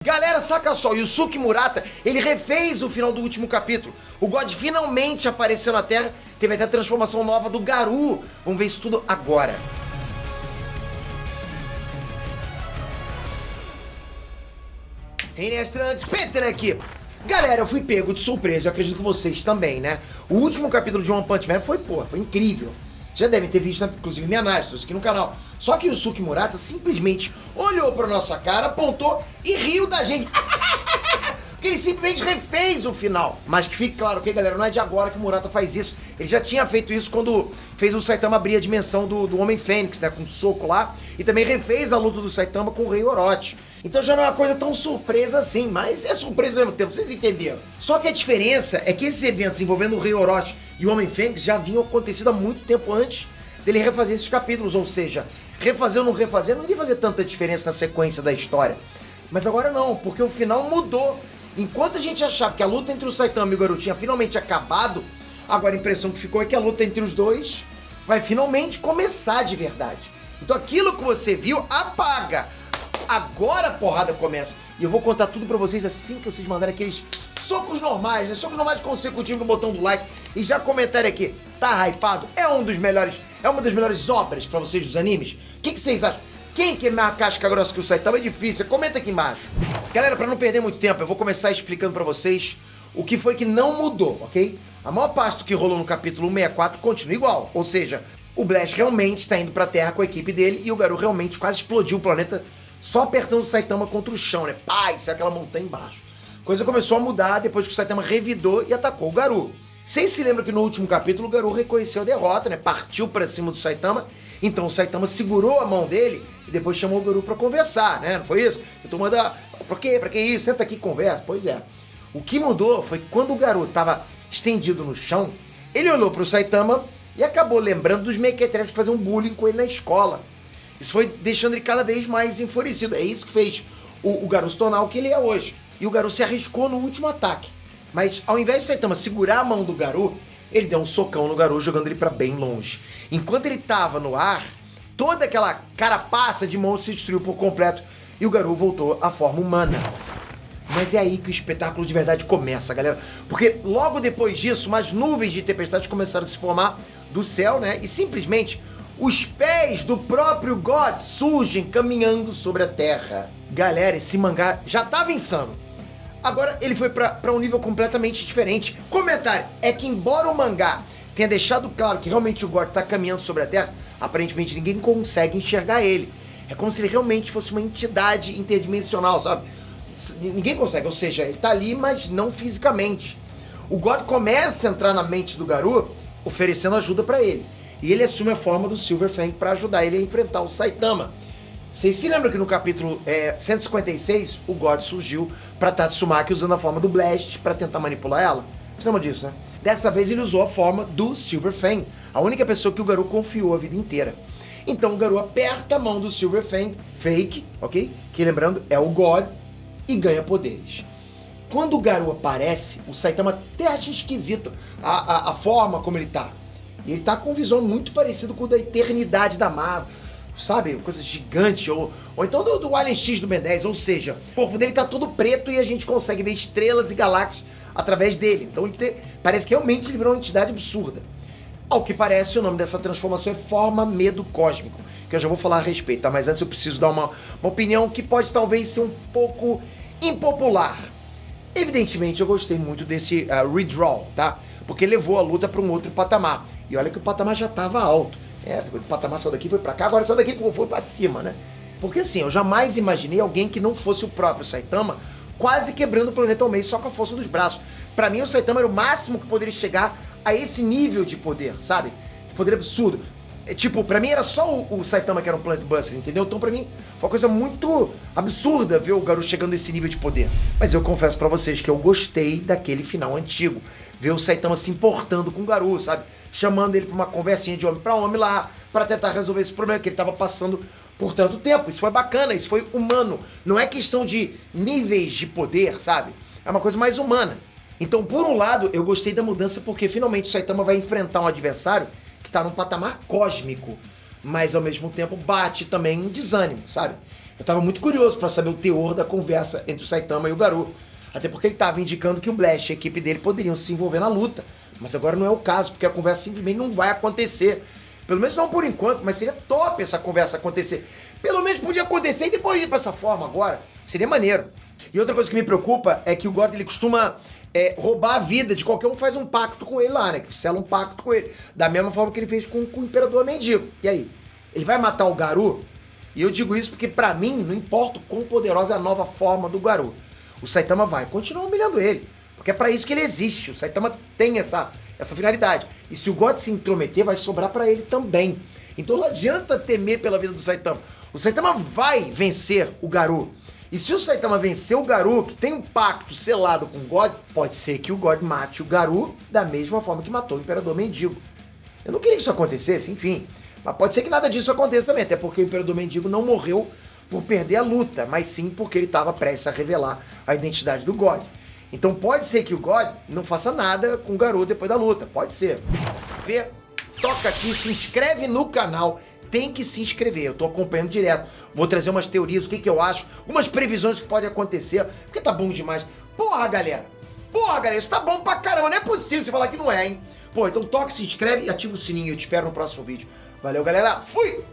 Galera, saca só, Yusuke Murata, ele refez o final do último capítulo. O God finalmente apareceu na Terra, teve até a transformação nova do Garou. Vamos ver isso tudo agora. Reines Trunks, Peter aqui. Galera, eu fui pego de surpresa, eu acredito que vocês também, né? O último capítulo de One Punch Man foi incrível. Vocês já devem ter visto, inclusive, minha análise aqui no canal. Só que o Yusuke Murata simplesmente olhou pra nossa cara, apontou e riu da gente. Porque ele simplesmente refez o final. Mas que fique claro, ok, galera? Não é de agora que o Murata faz isso. Ele já tinha feito isso quando fez o Saitama abrir a dimensão do Homem Fênix, né? Com um soco lá. E também refez a luta do Saitama com o Rei Orochi. Então já não é uma coisa tão surpresa assim, mas é surpresa ao mesmo tempo, vocês entenderam? Só que a diferença é que esses eventos envolvendo o Rei Orochi e o Homem Fênix já vinham acontecido há muito tempo antes dele refazer esses capítulos, ou seja, refazer ou não refazer não iria fazer tanta diferença na sequência da história. Mas agora não, porque o final mudou. Enquanto a gente achava que a luta entre o Saitama e o Garou tinha finalmente acabado, agora a impressão que ficou é que a luta entre os dois vai finalmente começar de verdade. Então aquilo que você viu, apaga! Agora a porrada começa. E eu vou contar tudo pra vocês assim que vocês mandarem aqueles socos normais, né? Socos normais consecutivos no botão do like. E já comentarem aqui, tá hypado? É uma das melhores obras pra vocês dos animes? O que vocês acham? Quem que é mais casca grossa que o Saitama? É difícil, comenta aqui embaixo. Galera, pra não perder muito tempo, eu vou começar explicando pra vocês o que foi que não mudou, ok? A maior parte do que rolou no capítulo 164 continua igual. Ou seja, o Blast realmente tá indo pra Terra com a equipe dele e o Garou realmente quase explodiu o planeta só apertando o Saitama contra o chão, né? Pá, isso é aquela montanha embaixo. Coisa começou a mudar depois que o Saitama revidou e atacou o Garou. Vocês se lembram que no último capítulo o Garou reconheceu a derrota, né? Partiu pra cima do Saitama. Então o Saitama segurou a mão dele e depois chamou o Garou pra conversar, né? Não foi isso? Eu tô mandando... Pra quê? Pra que isso? Senta aqui e conversa. Pois é. O que mudou foi que quando o Garou tava estendido no chão, ele olhou pro Saitama e acabou lembrando dos mequetrefes que faziam bullying com ele na escola. Isso foi deixando ele cada vez mais enfurecido. É isso que fez o Garou se tornar o que ele é hoje. E o Garou se arriscou no último ataque. Mas ao invés de Saitama segurar a mão do Garou, ele deu um socão no Garou, jogando ele pra bem longe. Enquanto ele tava no ar, toda aquela carapaça de monstro se destruiu por completo e o Garou voltou à forma humana. Mas é aí que o espetáculo de verdade começa, galera. Porque logo depois disso, umas nuvens de tempestade começaram a se formar do céu, né? E simplesmente os pés do próprio God surgem caminhando sobre a terra. Galera, esse mangá já tava insano. Agora ele foi pra um nível completamente diferente. Comentário, é que embora o mangá tenha deixado claro que realmente o God tá caminhando sobre a terra, aparentemente ninguém consegue enxergar ele. É como se ele realmente fosse uma entidade interdimensional, sabe? Ninguém consegue, ou seja, ele tá ali, mas não fisicamente. O God começa a entrar na mente do Garou, oferecendo ajuda pra ele. E ele assume a forma do Silver Fang para ajudar ele a enfrentar o Saitama. Vocês se lembram que no capítulo 156, o God surgiu para Tatsumaki usando a forma do Blast para tentar manipular ela? Vocês lembram disso, né? Dessa vez ele usou a forma do Silver Fang, a única pessoa que o Garou confiou a vida inteira. Então o Garou aperta a mão do Silver Fang, fake, ok? Que lembrando, é o God, e ganha poderes. Quando o Garou aparece, o Saitama até acha esquisito a forma como ele tá. E ele tá com um visual muito parecido com o da Eternidade da Marvel, sabe? Coisa gigante, ou então do Alien X do Ben 10, ou seja, o corpo dele tá todo preto e a gente consegue ver estrelas e galáxias através dele. Então parece que realmente ele virou uma entidade absurda. Ao que parece, o nome dessa transformação é Forma Medo Cósmico, que eu já vou falar a respeito, tá? Mas antes eu preciso dar uma opinião que pode talvez ser um pouco impopular. Evidentemente, eu gostei muito desse redraw, tá? Porque levou a luta para um outro patamar. E olha que o patamar já estava alto. O patamar saiu daqui, foi para cá, agora saiu daqui, foi para cima, né? Porque assim, eu jamais imaginei alguém que não fosse o próprio Saitama quase quebrando o planeta ao meio só com a força dos braços. Para mim, o Saitama era o máximo que poderia chegar a esse nível de poder, sabe? De poder absurdo. Tipo, pra mim era só o Saitama que era um Planet Buster, entendeu? Então pra mim foi uma coisa muito absurda ver o Garou chegando nesse nível de poder. Mas eu confesso pra vocês que eu gostei daquele final antigo. Ver o Saitama se importando com o Garou, sabe? Chamando ele pra uma conversinha de homem pra homem lá, pra tentar resolver esse problema que ele tava passando por tanto tempo. Isso foi bacana, isso foi humano. Não é questão de níveis de poder, sabe? É uma coisa mais humana. Então, por um lado, eu gostei da mudança porque finalmente o Saitama vai enfrentar um adversário que tá num patamar cósmico, mas ao mesmo tempo bate também um desânimo, sabe? Eu tava muito curioso pra saber o teor da conversa entre o Saitama e o Garou. Até porque ele tava indicando que o Blast e a equipe dele poderiam se envolver na luta. Mas agora não é o caso, porque a conversa simplesmente não vai acontecer. Pelo menos não por enquanto, mas seria top essa conversa acontecer. Pelo menos podia acontecer e depois ir pra essa forma agora. Seria maneiro. E outra coisa que me preocupa é que o God, ele costuma roubar a vida de qualquer um que faz um pacto com ele lá, né? Que sela um pacto com ele. Da mesma forma que ele fez com o Imperador Mendigo. E aí? Ele vai matar o Garou? E eu digo isso porque, pra mim, não importa o quão poderosa é a nova forma do Garou. O Saitama vai continuar humilhando ele. Porque é pra isso que ele existe. O Saitama tem essa finalidade. E se o God se intrometer, vai sobrar pra ele também. Então não adianta temer pela vida do Saitama. O Saitama vai vencer o Garou. E se o Saitama vencer o Garou, que tem um pacto selado com o God, pode ser que o God mate o Garou da mesma forma que matou o Imperador Mendigo. Eu não queria que isso acontecesse, enfim. Mas pode ser que nada disso aconteça também, até porque o Imperador Mendigo não morreu por perder a luta, mas sim porque ele estava prestes a revelar a identidade do God. Então pode ser que o God não faça nada com o Garou depois da luta, pode ser. Vê, toca aqui, se inscreve no canal, tem que se inscrever, eu tô acompanhando direto. Vou trazer umas teorias, o que eu acho, umas previsões que podem acontecer, porque tá bom demais. Porra, galera, isso tá bom pra caramba, não é possível você falar que não é, hein? Pô, então toca, se inscreve e ativa o sininho, eu te espero no próximo vídeo. Valeu, galera, fui!